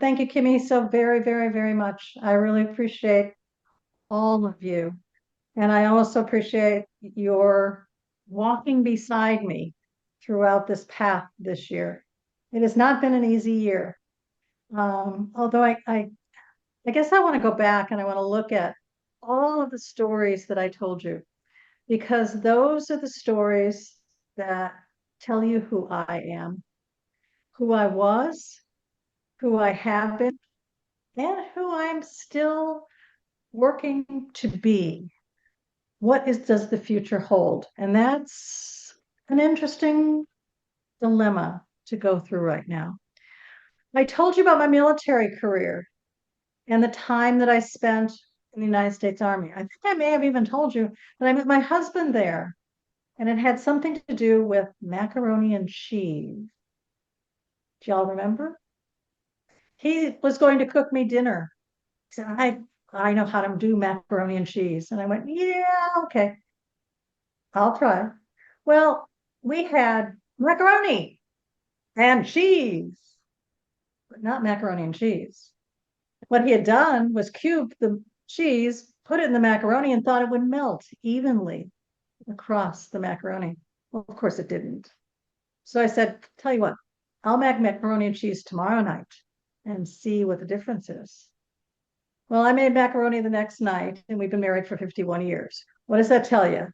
Thank you, Kimmy, so very, very, very much. I really appreciate all of you. And I also appreciate your walking beside me throughout this path this year. It has not been an easy year. Although I guess I want to go back and I want to look at all of the stories that I told you, because those are the stories that tell you who I am, who I was, who I have been, and who I'm still working to be. Does the future hold? And that's an interesting dilemma to go through right now. I told you about my military career and the time that I spent in the United States Army. I think I may have even told you that I met my husband there, and it had something to do with macaroni and cheese. Do y'all remember? He was going to cook me dinner. He said, I know how to do macaroni and cheese. And I went, yeah, okay, I'll try. Well, we had macaroni and cheese, but not macaroni and cheese. What he had done was cube the cheese, put it in the macaroni, and thought it would melt evenly across the macaroni. Well, of course it didn't. So I said, tell you what, I'll make macaroni and cheese tomorrow night and see what the difference is. Well, I made macaroni the next night, and we've been married for 51 years. What does that tell you?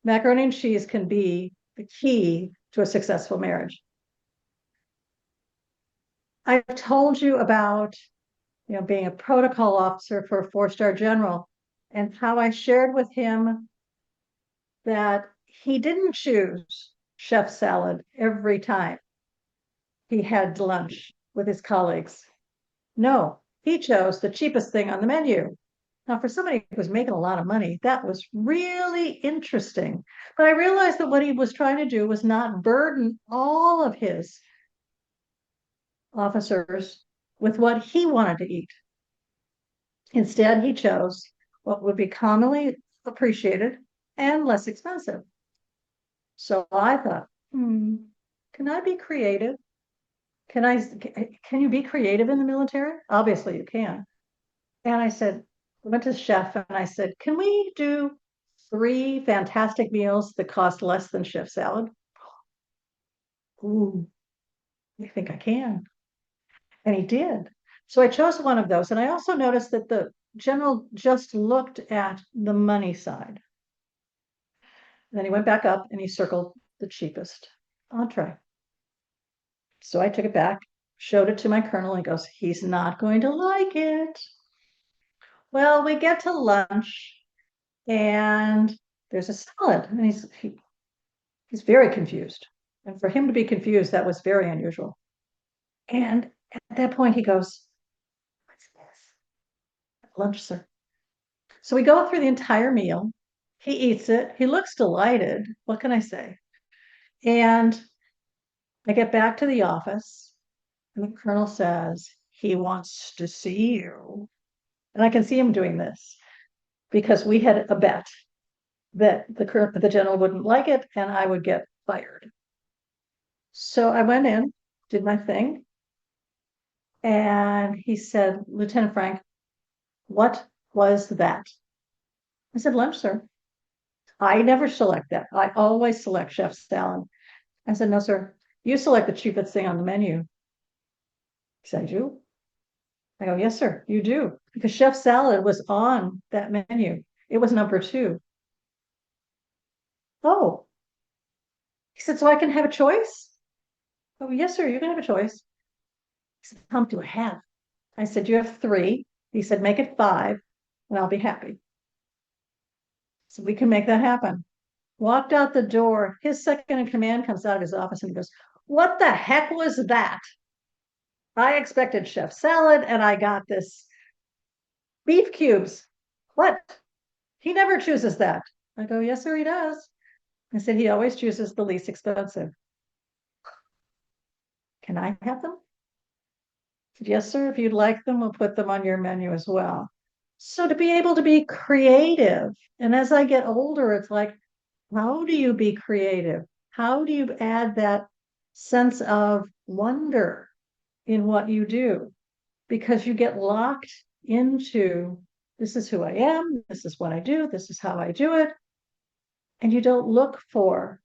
Macaroni and cheese can be the key to a successful marriage. I've told you about, being a protocol officer for a four-star general and how I shared with him that he didn't choose chef salad every time he had lunch with his colleagues. No, he chose the cheapest thing on the menu. Now, for somebody who was making a lot of money, that was really interesting. But I realized that what he was trying to do was not burden all of his officers with what he wanted to eat. Instead, he chose what would be commonly appreciated and less expensive. So I thought, can I be creative? Can you be creative in the military? Obviously you can. And I went to the chef and I said, can we do 3 fantastic meals that cost less than chef salad? Ooh, I think I can. And he did. So I chose one of those. And I also noticed that the general just looked at the money side. And then he went back up and he circled the cheapest entree. So I took it back, showed it to my colonel, and he goes, he's not going to like it. Well, we get to lunch and there's a salad, and he's very confused. And for him to be confused, that was very unusual. And at that point, he goes, what's this? Lunch, sir. So we go through the entire meal. He eats it. He looks delighted. What can I say? And I get back to the office, and the colonel says, he wants to see you. And I can see him doing this because we had a bet that the general wouldn't like it and I would get fired. So I went in, did my thing, and he said, Lieutenant Frank, what was that? I said, lunch, sir. I never select that. I always select chef salad. I said, no, sir. You select the cheapest thing on the menu. He said, I do. I go, yes, sir, you do. Because chef salad was on that menu. It was number 2. Oh, he said, so I can have a choice? Oh, yes, sir, you can have a choice. He said, how many do I have? I said, you have 3. He said, make it 5 and I'll be happy. So we can make that happen. Walked out the door. His second in command comes out of his office and he goes, what the heck was that? I expected chef salad and I got this beef cubes. What? He never chooses that. I go, yes, sir, he does. I said, he always chooses the least expensive. Can I have them? I said, yes, sir, if you'd like them, we'll put them on your menu as well. So to be able to be creative, and as I get older, it's like, how do you be creative? How do you add that sense of wonder in what you do? because you get locked into this is who I am, this is what I do, this is how I do it. And you don't look for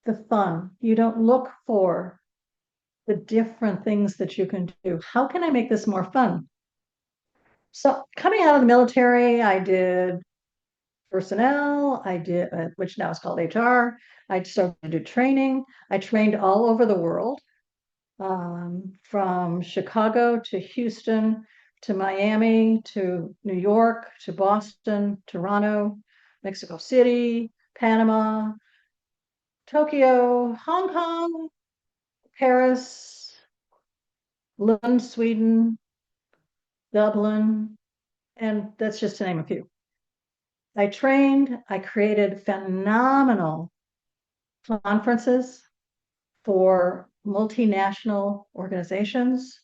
the fun. You don't look for the different things that you can do. How can I make this more fun? So coming out of the military, I did personnel, I did, which now is called HR. I started to do training. I trained all over the world, from Chicago to Houston to Miami to New York to Boston, Toronto, Mexico City, Panama, Tokyo, Hong Kong, Paris, Lund, Sweden, Dublin, and that's just to name a few. I trained, I created phenomenal conferences for multinational organizations.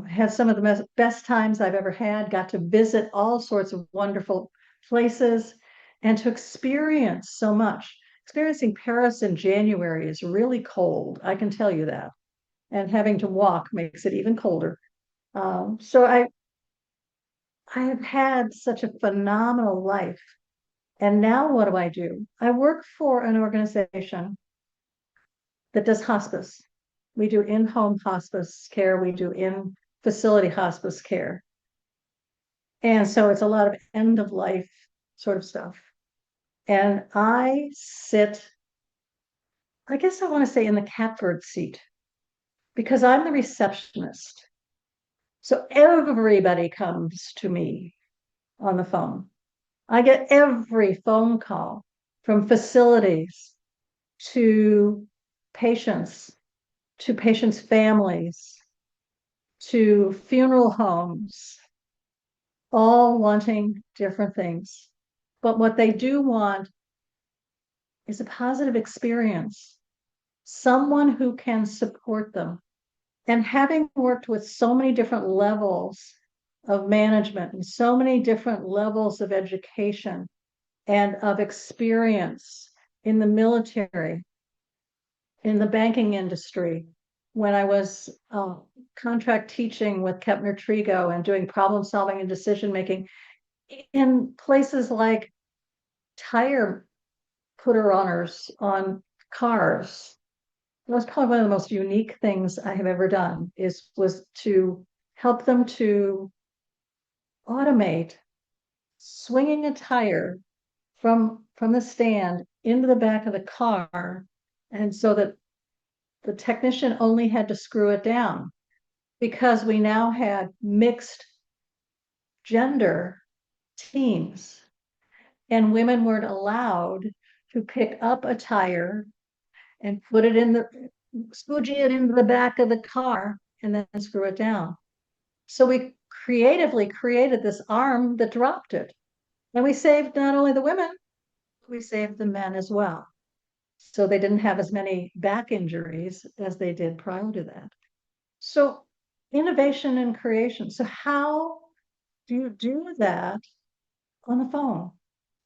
Had some of the best times I've ever had, got to visit all sorts of wonderful places and to experience so much. Experiencing Paris in January is really cold, I can tell you that. And having to walk makes it even colder. So I have had such a phenomenal life. And now what do? I work for an organization that does hospice. We do in-home hospice care, we do in-facility hospice care. And so it's a lot of end of life sort of stuff. And I sit, I guess I want to say in the catbird seat because I'm the receptionist. So everybody comes to me on the phone. I get every phone call from facilities to patients, to patients' families, to funeral homes, all wanting different things. But what they do want is a positive experience, someone who can support them. And having worked with so many different levels of management and so many different levels of education and of experience in the military, in the banking industry, when I was contract teaching with Kepner Trigo and doing problem solving and decision making in places like tire putter honors on cars. That was probably one of the most unique things I have ever done was to help them to automate swinging a tire from the stand into the back of the car, and so that the technician only had to screw it down because we now had mixed gender teams and women weren't allowed to pick up a tire and put it in the squeegee it into the back of the car and then screw it down. So we creatively created this arm that dropped it. And we saved not only the women, we saved the men as well. So they didn't have as many back injuries as they did prior to that. So innovation and creation. So how do you do that on the phone?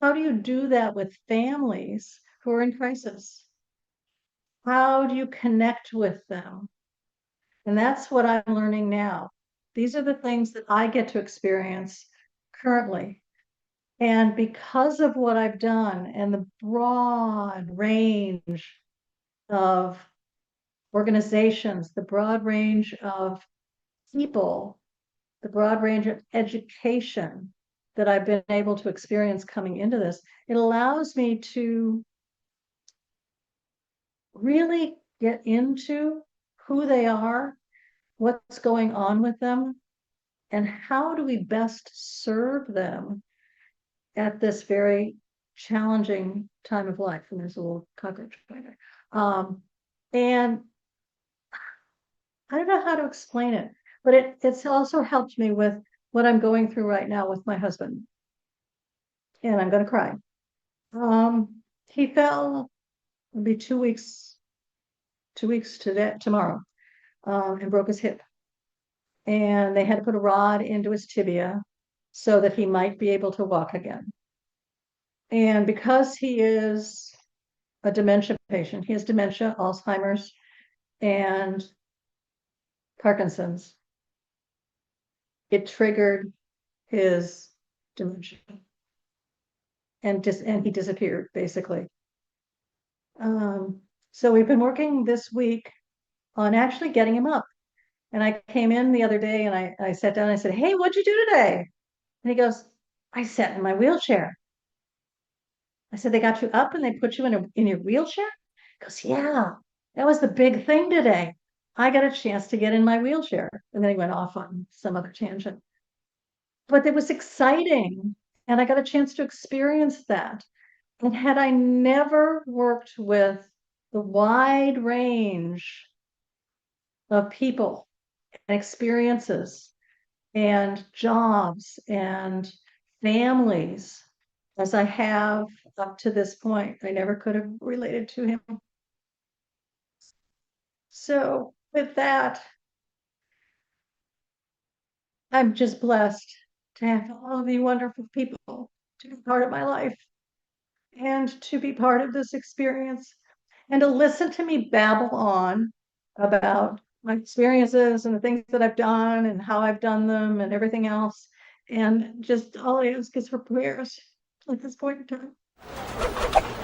How do you do that with families who are in crisis? How do you connect with them? And that's what I'm learning now. These are the things that I get to experience currently. And because of what I've done and the broad range of organizations, the broad range of people, the broad range of education that I've been able to experience coming into this, it allows me to really get into who they are, what's going on with them, and how do we best serve them at this very challenging time of life. And there's a little cockroach right there. And I don't know how to explain it, but it's also helped me with what I'm going through right now with my husband. And I'm going to cry. He fell, it'll be 2 weeks today, tomorrow, and broke his hip. And they had to put a rod into his tibia so that he might be able to walk again. And because he is a dementia patient, he has dementia, Alzheimer's, and Parkinson's. it triggered his dementia, and he disappeared basically. So we've been working this week on actually getting him up. And I came in the other day and I sat down and I said, "Hey, what'd you do today?" And he goes, "I sat in my wheelchair." I said, "They got you up and they put you in your wheelchair?" He goes, "Yeah, that was the big thing today. I got a chance to get in my wheelchair." And then he went off on some other tangent. But it was exciting. And I got a chance to experience that. And had I never worked with the wide range of people and experiences and jobs and families as I have up to this point, I never could have related to him. So with that, I'm just blessed to have all of you wonderful people to be part of my life and to be part of this experience and to listen to me babble on about my experiences and the things that I've done and how I've done them and everything else. And just all I ask is for prayers at this point in time.